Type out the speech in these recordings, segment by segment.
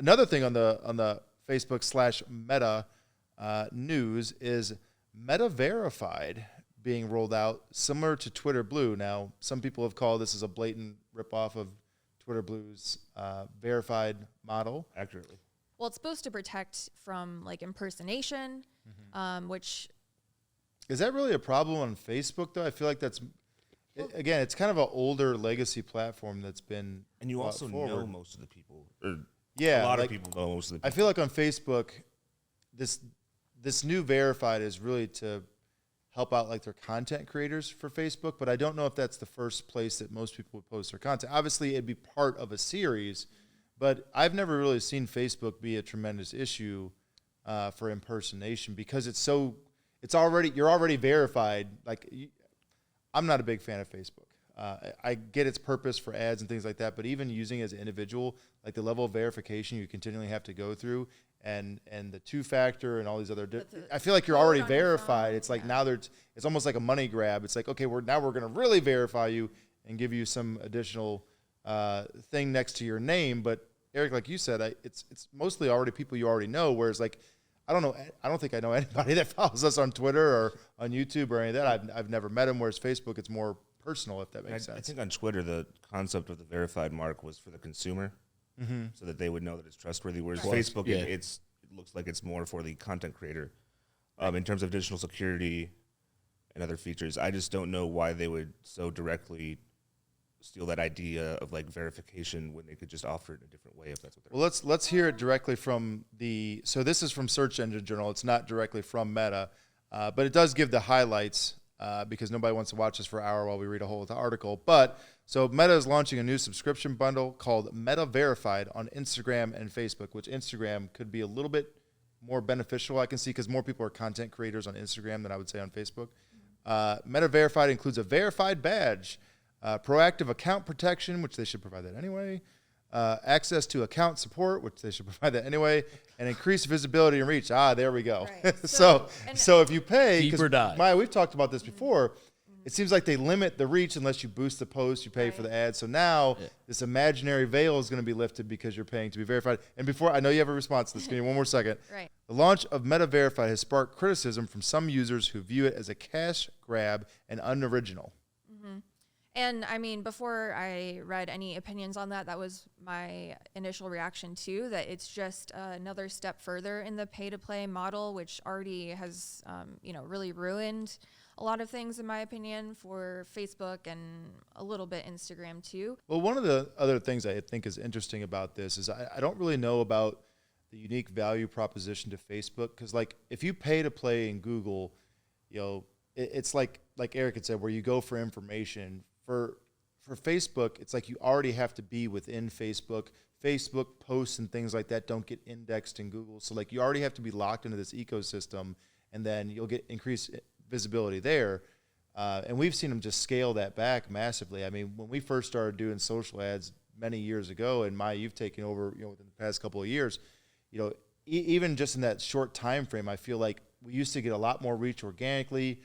Another thing on the Facebook/Meta news is Meta Verified being rolled out, similar to Twitter Blue. Now, some people have called this as a blatant ripoff of Twitter Blue's verified model. Accurately. Well, it's supposed to protect from like impersonation, which is that really a problem on Facebook though? I feel like that's again, it's kind of an older legacy platform that's been and you also forward. know most of the people, or yeah, a lot of people know most of the people. I feel like on Facebook, this new verified is really to help out like their content creators for Facebook, but I don't know if that's the first place that most people would post their content. Obviously, it'd be part of a series, but I've never really seen Facebook be a tremendous issue for impersonation because you're already verified. Like, I'm not a big fan of Facebook. I get its purpose for ads and things like that, but even using it as an individual, like the level of verification you continually have to go through, and the two-factor and all these other, I feel like you're already verified. It's like now it's almost like a money grab. It's like, okay, we're going to really verify you and give you some additional thing next to your name. But Eric, like you said, it's mostly already people you already know. Whereas like, I don't think I know anybody that follows us on Twitter or on YouTube or any of that. I've never met them. Whereas Facebook, it's more personal, if that makes sense. I think on Twitter, the concept of the verified mark was for the consumer, so that they would know that it's trustworthy. Whereas Facebook, it looks like it's more for the content creator. In terms of additional security and other features, I just don't know why they would so directly steal that idea of like verification when they could just offer it in a different way if that's what they're Well, let's hear it directly from so this is from Search Engine Journal. It's not directly from Meta, but it does give the highlights because nobody wants to watch this for an hour while we read a whole article. But so Meta is launching a new subscription bundle called Meta Verified on Instagram and Facebook, which Instagram could be a little bit more beneficial, I can see, because more people are content creators on Instagram than I would say on Facebook. Meta Verified includes a verified badge, proactive account protection, which they should provide that anyway, access to account support, which they should provide that anyway, and increased visibility and reach. There we go. Right. so if you pay, because Maya, we've talked about this before, it seems like they limit the reach unless you boost the post, you pay for the ad. So now this imaginary veil is going to be lifted because you're paying to be verified. And before, I know you have a response to this. Give me one more second. Right. The launch of Meta Verified has sparked criticism from some users who view it as a cash grab and unoriginal. Mm-hmm. And I mean, before I read any opinions on that, that was my initial reaction too, that it's just another step further in the pay-to-play model, which already has, really ruined a lot of things, in my opinion, for Facebook and a little bit Instagram too. Well, one of the other things I think is interesting about this is I don't really know about the unique value proposition to Facebook, because like if you pay to play in Google, it's like Eric had said, where you go for information. For Facebook, it's like you already have to be within Facebook. Facebook posts and things like that don't get indexed in Google. So like you already have to be locked into this ecosystem, and then you'll get increased visibility there. And we've seen them just scale that back massively. I mean, when we first started doing social ads many years ago, and Maya, you've taken over, within the past couple of years, even just in that short time frame, I feel like we used to get a lot more reach organically,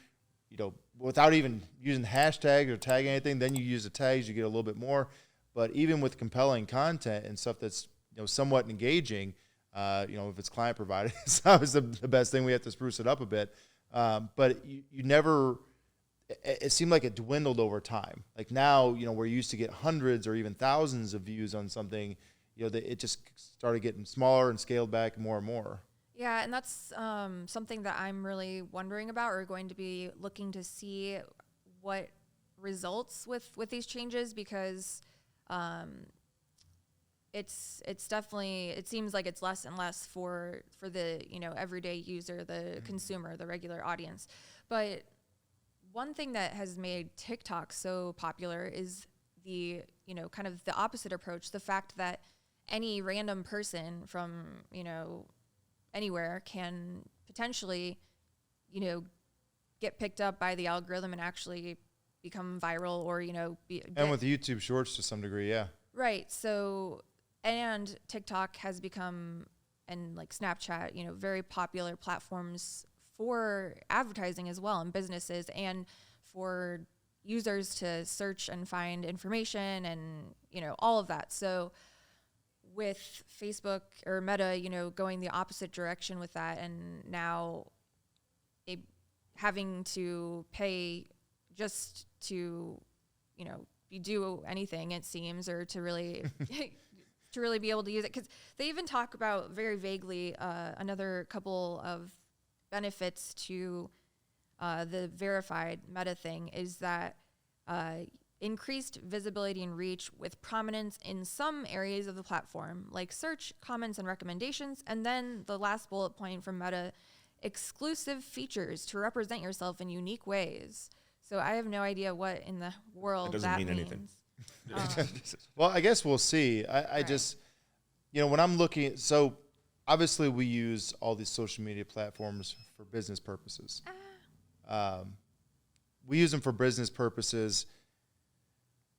without even using hashtags or tagging anything. Then you use the tags, you get a little bit more. But even with compelling content and stuff that's somewhat engaging, if it's client provided, it's always the best thing. We have to spruce it up a bit. But you never. It seemed like it dwindled over time. Like now, where you used to get hundreds or even thousands of views on something, it just started getting smaller and scaled back more and more. Yeah, and that's something that I'm really wondering about, or going to be looking to see what results with these changes, because it's definitely, it seems like it's less and less for the everyday user, the consumer, the regular audience. But one thing that has made TikTok so popular is the kind of the opposite approach, the fact that any random person from anywhere can potentially, get picked up by the algorithm and actually become viral, or, and with YouTube Shorts to some degree, yeah. Right. So, and TikTok has become, and like Snapchat, very popular platforms for advertising as well, and businesses, and for users to search and find information and, all of that. So with Facebook or Meta, going the opposite direction with that, and now having to pay just to, do anything, it seems, or to really to really be able to use it. Because they even talk about very vaguely another couple of benefits to the verified Meta thing is that increased visibility and reach with prominence in some areas of the platform, like search, comments, and recommendations. And then the last bullet point from Meta, exclusive features to represent yourself in unique ways. So I have no idea what in the world that doesn't mean anything. Well, I guess we'll see. I just, when I'm looking, so obviously we use all these social media platforms for business purposes. We use them for business purposes.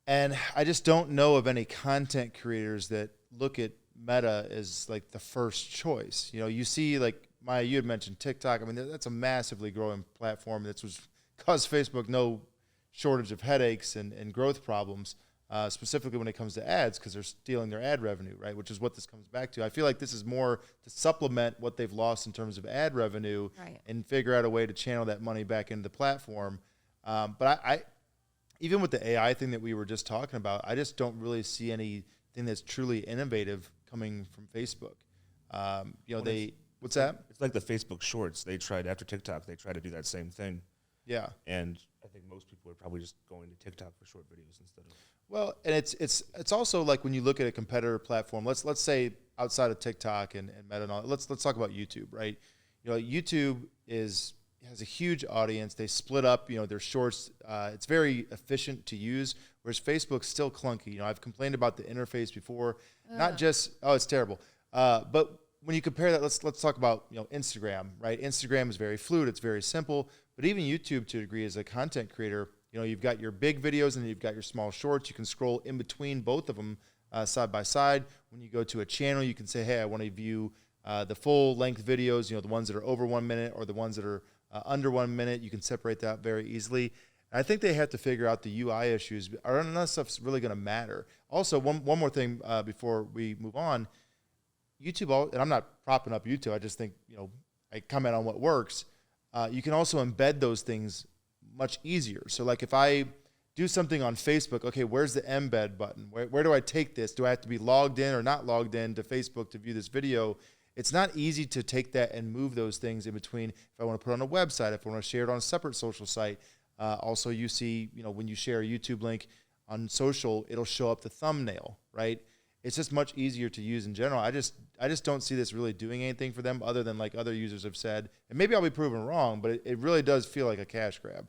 And I just don't know of any content creators that look at Meta as like the first choice. You see, like Maya, you had mentioned TikTok. I mean, that's a massively growing platform. That's was caused Facebook no shortage of headaches and growth problems, specifically when it comes to ads, because they're stealing their ad revenue, right? Which is what this comes back to. I feel like this is more to supplement what they've lost in terms of ad revenue, right, and figure out a way to channel that money back into the platform. But I even with the AI thing that we were just talking about, I just don't really see anything that's truly innovative coming from Facebook. What's that? It's like the Facebook Shorts. They tried after TikTok. They tried to do that same thing. Yeah, and I think most people are probably just going to TikTok for short videos instead of. Well, and it's also like when you look at a competitor platform. Let's say outside of TikTok and Meta and all. Let's talk about YouTube, right? YouTube has a huge audience. They split up, their shorts. It's very efficient to use, whereas Facebook's still clunky. I've complained about the interface before. Not just, it's terrible. But when you compare that, let's talk about, Instagram, right? Instagram is very fluid. It's very simple. But even YouTube, to a degree, as a content creator, you've got your big videos and you've got your small shorts. You can scroll in between both of them side by side. When you go to a channel, you can say, hey, I want to view the full length videos, the ones that are over 1 minute or the ones that are under 1 minute. You can separate that very easily. And I think they have to figure out the UI issues, or none of that stuff's really going to matter. Also, one more thing before we move on. YouTube, and I'm not propping up YouTube, I just think, I comment on what works. You can also embed those things much easier. So like if I do something on Facebook, okay, where's the embed button? Where do I take this? Do I have to be logged in or not logged in to Facebook to view this video? It's not easy to take that and move those things in between. If I want to put it on a website, if I want to share it on a separate social site. Also, you see, when you share a YouTube link on social, it'll show up the thumbnail, right? It's just much easier to use in general. I just don't see this really doing anything for them other than like other users have said. And maybe I'll be proven wrong, but it really does feel like a cash grab.